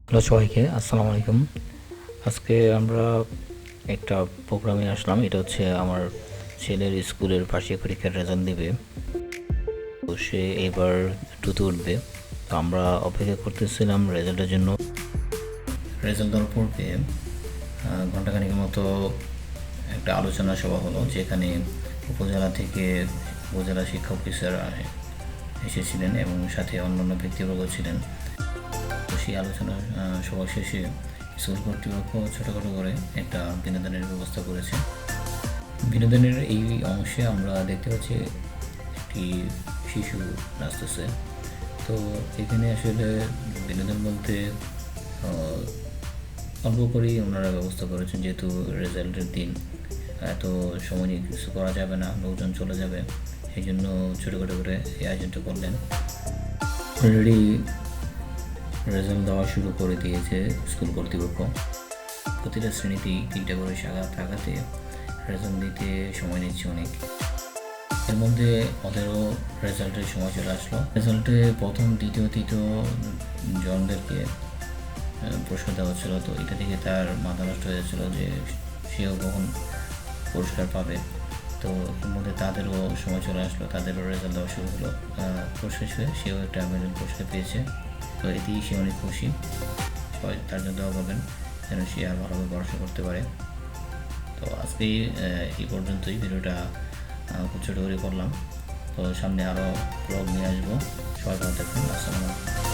Hello সবাইকে, আসসালামু আলাইকুম। আজকে আমরা একটা প্রোগ্রামে আসলাম। এটা হচ্ছে আমার ছেলের স্কুলের বার্ষিক পরীক্ষার রেজাল্ট দেবে। তো সে এবার টুতে উঠবে। তো আমরা অপেক্ষা করতেছিলাম রেজাল্টের জন্য। রেজাল্ট দেওয়ার পূর্বে ঘণ্টাখানেকের মতো একটা আলোচনা সভা হলো, যেখানে উপজেলা থেকে উপজেলা শিক্ষা অফিসার এসেছিলেন এবং সাথে অন্যান্য ব্যক্তিবর্গ ছিলেন। তো সেই আলোচনা সভা শেষে স্কুল কর্তৃপক্ষ ছোটোখাটো করে একটা বিনোদনের ব্যবস্থা করেছে। বিনোদনের এই অংশে আমরা দেখতে পাচ্ছি একটি শিশু নাচতেছে। তো এখানে আসলে বিনোদন বলতে অল্প করেই ওনারা ব্যবস্থা করেছেন, যেহেতু রেজাল্টের দিন এত সময় নিয়ে কিছু করা যাবে না, লোকজন চলে যাবে, এই জন্য ছোটোখাটো করে এই আয়োজনটা করলেন। অলরেডি রেজাল্ট দেওয়া শুরু করে দিয়েছে স্কুল কর্তৃপক্ষ। প্রতিটা শ্রেণীতেই 3টা করে শাখা থাকাতে রেজাল্ট দিতে সময় নিচ্ছে অনেক। এর মধ্যে ওদেরও রেজাল্টের সময় চলে আসলো। রেজাল্টে প্রথম, দ্বিতীয়, তৃতীয় জনদেরকে পুরস্কার দেওয়া হচ্ছিল। তো এটা থেকে তার মাথা নষ্ট হয়ে যাচ্ছিল যে সেও কখন পুরস্কার পাবে। তো এর মধ্যে তাদেরও সময় চলে আসলো, তাদেরও রেজাল্ট দেওয়া শুরু হলো। পুরস্কার হয়ে সেও একটা মেডেল পুরস্কার পেয়েছে। তো এতেই সে অনেক খুশি। সবাই তার জন্য দোয়া করবেন যেন সে আর ভালোভাবে পড়াশোনা করতে পারে। তো আজকে এই পর্যন্তই, ভিডিওটা খুব ছোটো করে করলাম। তো সামনে আরও ব্লগ নিয়ে আসবো। সবাই ভালো থাকবেন। আসসালামু আলাইকুম।